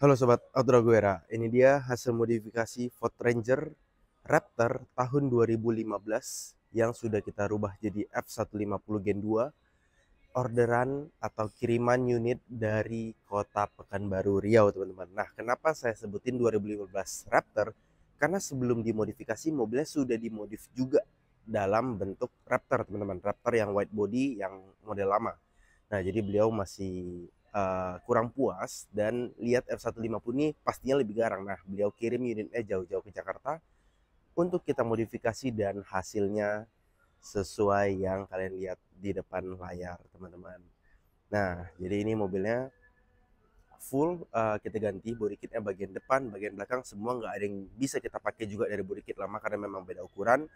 Halo Sobat Outroguera, ini dia hasil modifikasi Ford Ranger Raptor tahun 2015 yang sudah kita rubah jadi F150 Gen 2, orderan atau kiriman unit dari kota Pekanbaru Riau, teman-teman. Nah, kenapa saya sebutin 2015 Raptor? Karena sebelum dimodifikasi mobilnya sudah dimodif juga dalam bentuk Raptor, teman-teman. Raptor yang white body yang model lama. Nah, jadi beliau masih kurang puas dan lihat F150 ini pastinya lebih garang. Nah, beliau kirim unitnya jauh-jauh ke Jakarta untuk kita modifikasi dan hasilnya sesuai yang kalian lihat di depan layar, teman-teman. Nah, jadi ini mobilnya full kita ganti body kitnya, bagian depan, bagian belakang semua nggak ada yang bisa kita pakai juga dari body kit lama karena memang beda ukuran,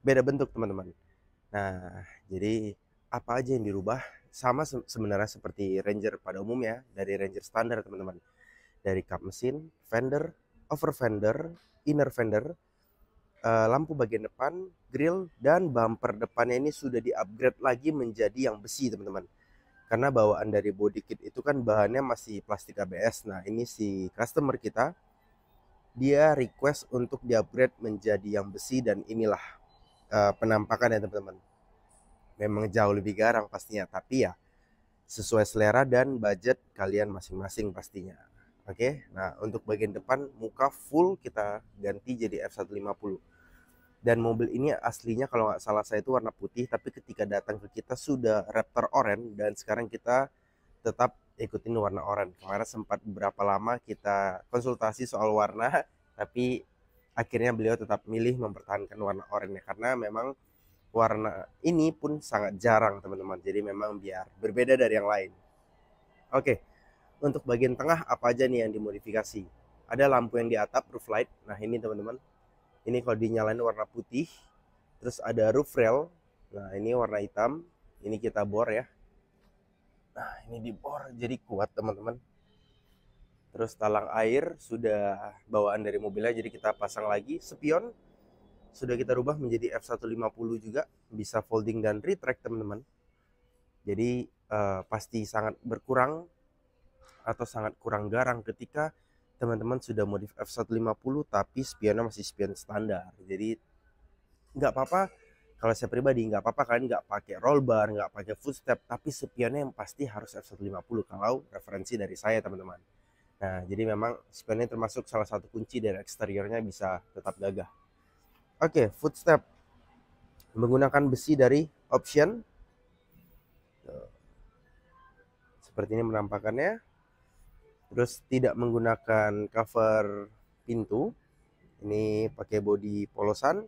beda bentuk, teman-teman. Nah, jadi apa aja yang dirubah? Sama sebenarnya seperti Ranger pada umumnya, dari Ranger standar, teman-teman. Dari kap mesin, fender, over fender, inner fender, lampu bagian depan, grill, dan bumper depannya ini sudah di-upgrade lagi menjadi yang besi, teman-teman. Karena bawaan dari body kit itu kan bahannya masih plastik ABS. Nah, ini si customer kita, dia request untuk di-upgrade menjadi yang besi dan inilah penampakannya, teman-teman. Memang jauh lebih garang pastinya, tapi ya sesuai selera dan budget kalian masing-masing pastinya. Oke, nah untuk bagian depan muka full kita ganti jadi F150. Dan mobil ini aslinya kalau nggak salah saya itu warna putih, tapi ketika datang ke kita sudah Raptor Orange dan sekarang kita tetap ikutin warna oranye. Kemarin sempat beberapa lama kita konsultasi soal warna, tapi akhirnya beliau tetap milih mempertahankan warna oranye karena memang warna ini pun sangat jarang, teman-teman. Jadi memang biar berbeda dari yang lain. Oke, untuk bagian tengah apa aja nih yang dimodifikasi? Ada lampu yang di atap, roof light. Nah, ini teman-teman. Ini kalau dinyalain warna putih. Terus ada roof rail. Nah, ini warna hitam. Ini kita bor ya. Nah, ini dibor jadi kuat, teman-teman. Terus talang air sudah bawaan dari mobilnya, jadi kita pasang lagi. Spion sudah kita rubah menjadi F150 juga, bisa folding dan retract, teman-teman. Jadi pasti sangat berkurang atau sangat kurang garang ketika teman-teman sudah modif F150 tapi spionnya masih spion standar. Jadi nggak apa-apa, kalau saya pribadi nggak apa-apa kalian nggak pakai roll bar, nggak pakai footstep, tapi spionnya yang pasti harus F150 kalau referensi dari saya, teman-teman. Nah, jadi memang spionnya termasuk salah satu kunci dari eksteriornya bisa tetap gagah. Oke, footstep menggunakan besi dari Option. Seperti ini penampakannya. Terus tidak menggunakan cover pintu. Ini pakai bodi polosan.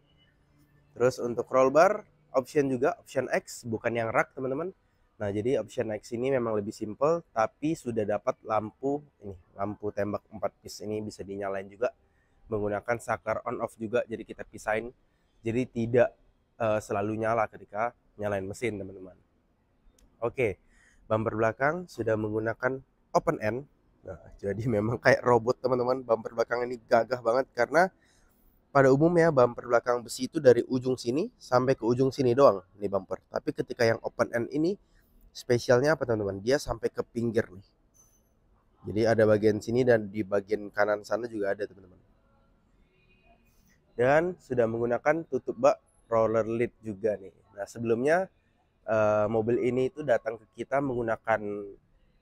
Terus untuk roll bar Option juga, Option X, bukan yang rak, teman-teman. Nah, jadi Option X ini memang lebih simple, tapi sudah dapat lampu ini, lampu tembak 4 piece ini bisa dinyalain juga menggunakan saklar on off juga, jadi kita pisahin. Jadi tidak selalu nyala ketika nyalain mesin, teman-teman. Oke, bumper belakang sudah menggunakan open end. Nah, jadi memang kayak robot, teman-teman. Bumper belakang ini gagah banget karena pada umumnya bumper belakang besi itu dari ujung sini sampai ke ujung sini doang nih bumper. Tapi ketika yang open end ini spesialnya apa, teman-teman? Dia sampai ke pinggir nih. Jadi ada bagian sini dan di bagian kanan sana juga ada, teman-teman. Dan sudah menggunakan tutup bak roller lid juga nih. Nah, sebelumnya mobil ini itu datang ke kita menggunakan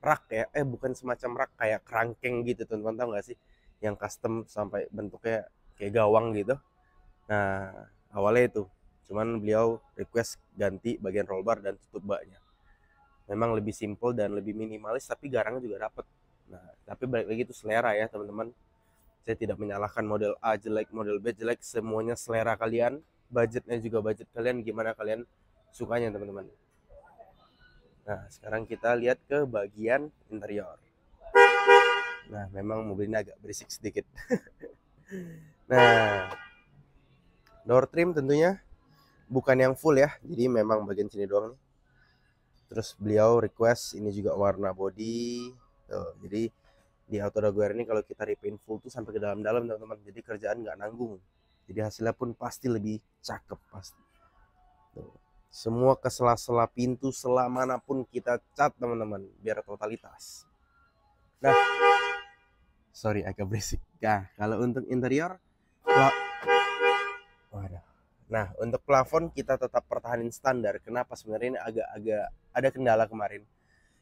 rak ya, bukan semacam rak, kayak kerangkeng gitu, teman-teman, tahu nggak sih, yang custom sampai bentuknya kayak gawang gitu. Nah, awalnya itu cuman beliau request ganti bagian roll bar dan tutup baknya. Memang lebih simple dan lebih minimalis, tapi garangnya juga dapet. Nah, tapi balik lagi itu selera ya, teman-teman. Saya tidak menyalahkan model A jelek, model B jelek, semuanya selera kalian, budgetnya juga budget kalian, gimana kalian sukanya, teman-teman. Nah, sekarang kita lihat ke bagian interior. Nah, memang mobil ini agak berisik sedikit. Nah, door trim tentunya bukan yang full ya, jadi memang bagian sini doang nih. Terus beliau request ini juga warna body. Tuh, jadi di Outroguera ini kalau kita repaint full tuh sampai ke dalam-dalam, teman-teman. Jadi kerjaan nggak nanggung. Jadi hasilnya pun pasti lebih cakep pasti. Tuh. Semua ke sela-sela pintu selamanapun kita cat, teman-teman, biar totalitas. Nah, sorry agak berisik. Nah, kalau untuk interior, pla- waduh. Nah, untuk plafon kita tetap pertahanin standar. Kenapa sebenarnya ini agak-agak ada kendala kemarin.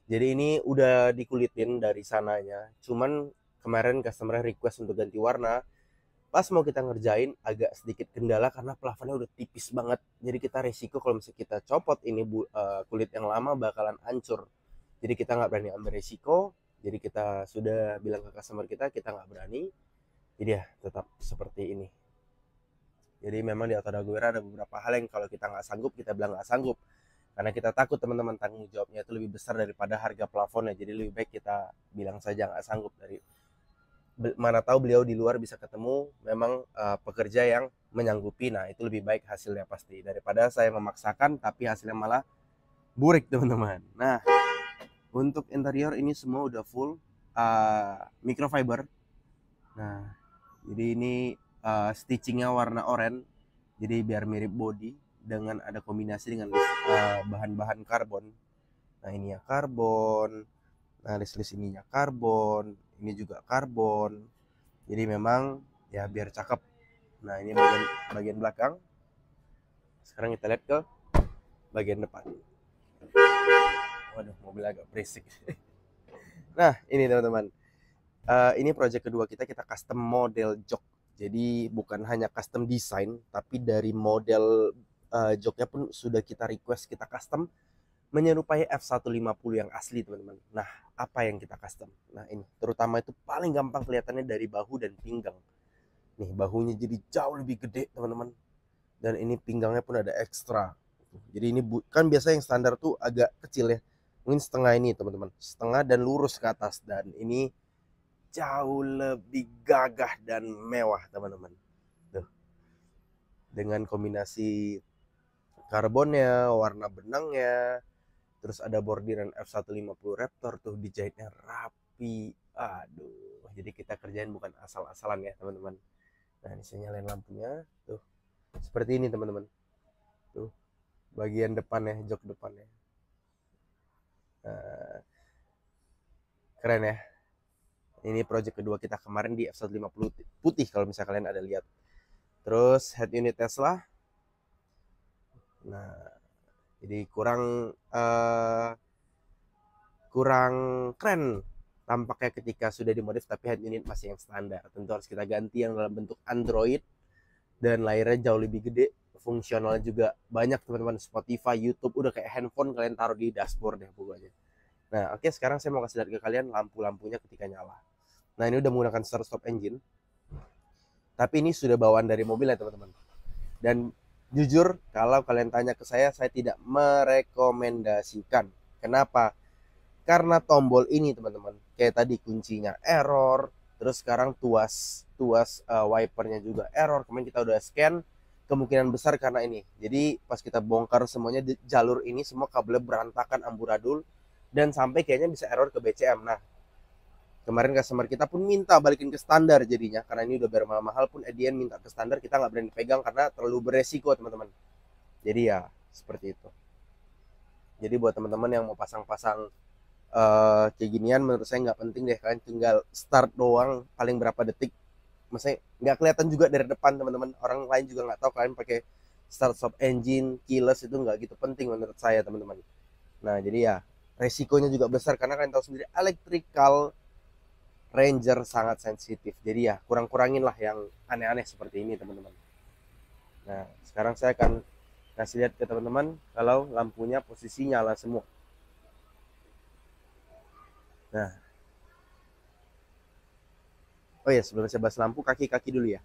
Jadi ini udah dikulitin dari sananya. Cuman kemarin customer request untuk ganti warna. Pas mau kita ngerjain agak sedikit kendala karena plafonnya udah tipis banget. Jadi kita resiko kalau misalnya kita copot ini kulit yang lama bakalan hancur. Jadi kita nggak berani ambil resiko. Jadi kita sudah bilang ke customer kita nggak berani. Jadi ya tetap seperti ini. Jadi memang di Autodaguera ada beberapa hal yang kalau kita nggak sanggup kita bilang nggak sanggup. Karena kita takut teman-teman tanggung jawabnya itu lebih besar daripada harga plafonnya. Jadi lebih baik kita bilang saja nggak sanggup, dari mana tahu beliau di luar bisa ketemu memang pekerja yang menyanggupi. Nah itu lebih baik hasilnya pasti daripada saya memaksakan tapi hasilnya malah burik teman-teman. Nah untuk interior ini semua udah full microfiber. Nah jadi ini stitchingnya warna oranye, jadi biar mirip body dengan ada kombinasi dengan bahan-bahan karbon. Nah ini ya karbon, nah list ininya karbon, ini juga karbon. Jadi memang ya biar cakep. Nah ini bagian belakang. Sekarang kita lihat ke bagian depan. Waduh, mobil agak berisik. Nah ini teman-teman, ini project kedua kita custom model jok. Jadi bukan hanya custom design, tapi dari model joknya pun sudah kita request, kita custom menyerupai F150 yang asli teman-teman. Nah apa yang kita custom? Nah ini terutama itu paling gampang kelihatannya dari bahu dan pinggang. Nih bahunya jadi jauh lebih gede teman-teman, dan ini pinggangnya pun ada ekstra. Jadi ini kan biasa yang standar tuh agak kecil ya, mungkin setengah ini teman-teman, setengah dan lurus ke atas. Dan ini jauh lebih gagah dan mewah teman-teman. Tuh, dengan kombinasi karbonnya, warna benangnya, terus ada bordiran F150 Raptor tuh, dijahitnya rapi. Aduh, jadi kita kerjain bukan asal-asalan ya teman-teman. Nah ini saya nyalain lampunya tuh seperti ini teman-teman. Tuh bagian depannya, jok depannya. Nah, keren ya. Ini project kedua kita kemarin di F150 putih kalau misalnya kalian ada lihat. Terus head unit Tesla. Nah jadi kurang keren tampaknya ketika sudah dimodif, tapi head unit masih yang standar. Tentu harus kita ganti yang dalam bentuk Android dan layarnya jauh lebih gede, fungsional juga banyak teman-teman. Spotify, YouTube, udah kayak handphone kalian taruh di dashboard deh pokoknya. Nah oke, sekarang saya mau kasih lihat ke kalian lampu-lampunya ketika nyala. Nah ini udah menggunakan start stop engine, tapi ini sudah bawaan dari mobil ya teman-teman. Dan jujur kalau kalian tanya ke saya tidak merekomendasikan. Kenapa? Karena tombol ini teman-teman, kayak tadi kuncinya error, terus sekarang tuas wipernya juga error. Kemarin kita udah scan, kemungkinan besar karena ini. Jadi pas kita bongkar semuanya di jalur ini, semua kabelnya berantakan, amburadul, dan sampai kayaknya bisa error ke BCM. Nah kemarin customer kita pun minta balikin ke standar jadinya, karena ini udah biar mahal-mahal pun Edian minta ke standar, kita nggak berani pegang karena terlalu beresiko teman-teman. Jadi ya seperti itu. Jadi buat teman-teman yang mau pasang-pasang kayak ginian, menurut saya nggak penting deh, kalian tinggal start doang, paling berapa detik, maksudnya nggak kelihatan juga dari depan teman-teman, orang lain juga nggak tahu kalian pakai start stop engine, keyless, itu nggak gitu penting menurut saya teman-teman. Nah jadi ya resikonya juga besar karena kalian tahu sendiri electrical Ranger sangat sensitif. Jadi ya kurang-kurangin lah yang aneh-aneh seperti ini teman-teman. Nah sekarang saya akan kasih lihat ke teman-teman kalau lampunya posisi nyala semua. Nah, oh ya sebelum saya bahas lampu, kaki-kaki dulu ya.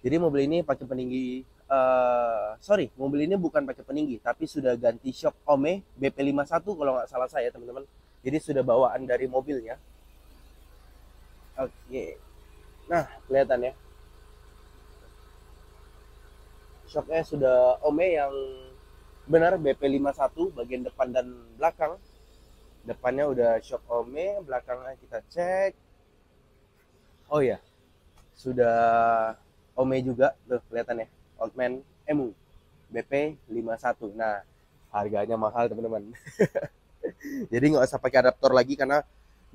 Jadi mobil ini pakai peninggi, mobil ini bukan pakai peninggi, tapi sudah ganti shock Ome BP51 kalau nggak salah saya teman-teman. Jadi sudah bawaan dari mobilnya. Oke, nah kelihatan ya, shocknya sudah Ome yang benar BP51 bagian depan dan belakang. Depannya udah shock Ome, belakangnya kita cek. Oh ya, sudah Ome juga tuh kelihatan ya, Oldman Emu BP51. Nah harganya mahal teman-teman. Jadi nggak usah pakai adaptor lagi karena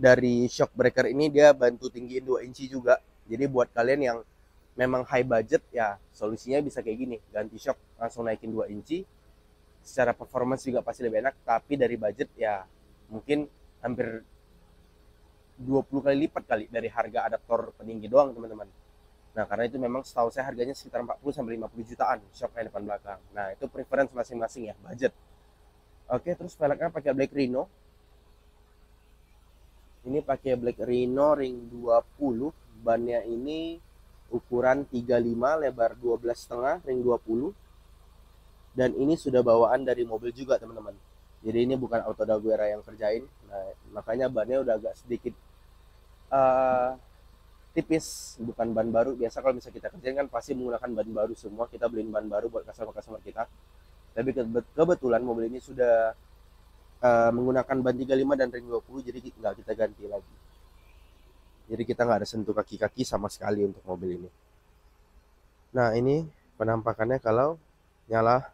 dari shock breaker ini dia bantu tinggiin 2 inci juga. Jadi buat kalian yang memang high budget ya solusinya bisa kayak gini, ganti shock langsung naikin 2 inci. Secara performance juga pasti lebih enak, tapi dari budget ya mungkin hampir 20 kali lipat kali dari harga adaptor peninggi doang teman-teman. Nah karena itu memang setahu saya harganya sekitar 40 sampai 50 jutaan shock yang depan belakang. Nah itu preference masing-masing ya, budget. Oke, terus velgnya pakai Black Rhino. Ini pakai Black Rhino ring 20, bannya ini ukuran 35, lebar 12,5, ring 20. Dan ini sudah bawaan dari mobil juga teman-teman. Jadi ini bukan Auto Daguerre yang kerjain. Nah, makanya bannya udah agak sedikit tipis, bukan ban baru. Biasa kalau misalnya kita kerjain kan pasti menggunakan ban baru semua. Kita beliin ban baru buat customer kita. Tapi kebetulan mobil ini sudah menggunakan ban 35 dan ring 20, jadi nggak kita ganti lagi. Jadi kita nggak ada sentuh kaki-kaki sama sekali untuk mobil ini. Nah ini penampakannya kalau nyala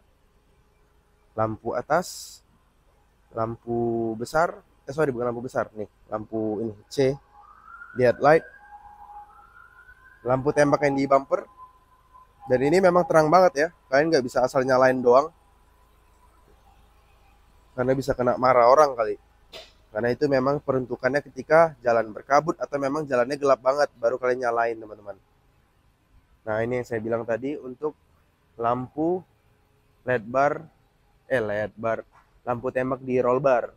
lampu atas, lampu besar, sorry bukan lampu besar nih, lampu ini C, headlight, lampu tembak yang di bumper. Dan ini memang terang banget ya, kalian nggak bisa asal nyalain doang, karena bisa kena marah orang kali. Karena itu memang peruntukannya ketika jalan berkabut atau memang jalannya gelap banget baru kalian nyalain teman-teman. Nah ini yang saya bilang tadi untuk lampu LED bar, lampu tembak di roll bar.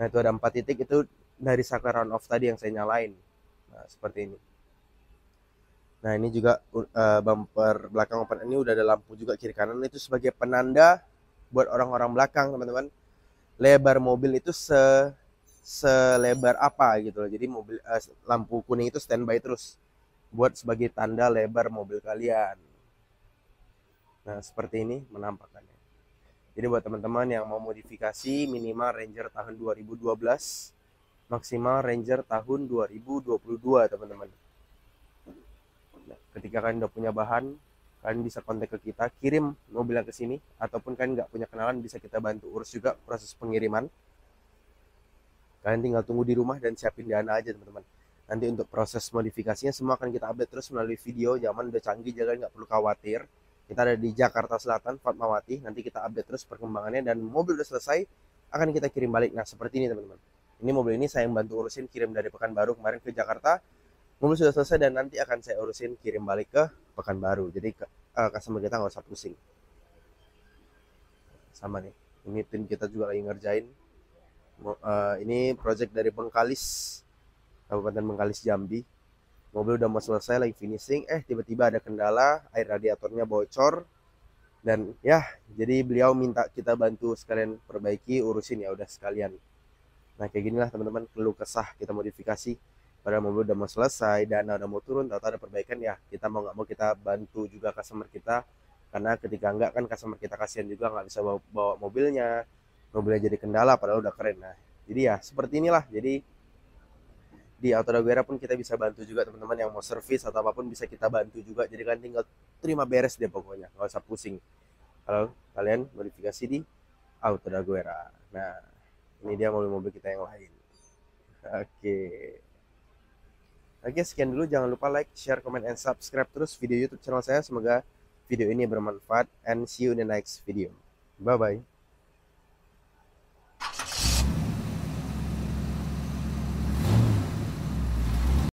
Nah itu ada 4 titik, itu dari saklar on off tadi yang saya nyalain. Nah seperti ini. Nah ini juga bumper belakang open ini udah ada lampu juga kiri kanan, itu sebagai penanda buat orang-orang belakang teman-teman. Lebar mobil itu selebar apa gitu loh. Jadi mobil lampu kuning itu standby terus buat sebagai tanda lebar mobil kalian. Nah seperti ini menampakkannya. Jadi buat teman-teman yang mau modifikasi minimal Ranger tahun 2012, maksimal Ranger tahun 2022 teman-teman. Nah, ketika kalian udah punya bahan, kalian bisa kontak ke kita, kirim mobilnya ke sini, ataupun kalian nggak punya kenalan bisa kita bantu urus juga proses pengiriman. Kalian tinggal tunggu di rumah dan siapin dana aja teman-teman. Nanti untuk proses modifikasinya semua akan kita update terus melalui video. Zaman udah canggih, jadi nggak perlu khawatir. Kita ada di Jakarta Selatan, Fatmawati. Nanti kita update terus perkembangannya, dan mobil udah selesai akan kita kirim balik. Nah seperti ini teman-teman. Ini mobil ini saya yang bantu urusin, kirim dari Pekanbaru kemarin ke Jakarta. Mobil sudah selesai dan nanti akan saya urusin kirim balik ke Pekanbaru. Jadi customer kita nggak usah pusing. Sama nih, ini tim kita juga lagi ngerjain. Ini project dari Bengkalis, Kabupaten Bengkalis Jambi. Mobil udah mau selesai, lagi finishing, tiba-tiba ada kendala, air radiatornya bocor. Dan ya, jadi beliau minta kita bantu sekalian perbaiki, urusin, ya udah sekalian. Nah kayak ginilah teman-teman, keluh kesah kita modifikasi. Pada mobil udah mau selesai, dana udah mau turun, tahu-tahu ada perbaikan, ya kita mau nggak mau kita bantu juga customer kita. Karena ketika enggak kan customer kita kasihan juga, nggak bisa bawa mobilnya jadi kendala padahal udah keren. Nah jadi ya seperti inilah. Jadi di Auto Daguerre pun kita bisa bantu juga teman-teman yang mau servis atau apapun, bisa kita bantu juga. Jadi kan tinggal terima beres deh pokoknya, nggak usah pusing kalau kalian modifikasi di Auto Daguerre. Nah ini dia mobil-mobil kita yang lain. Oke, sekian dulu. Jangan lupa like, share, comment, and subscribe terus video YouTube channel saya. Semoga video ini bermanfaat, and see you in the next video. Bye bye.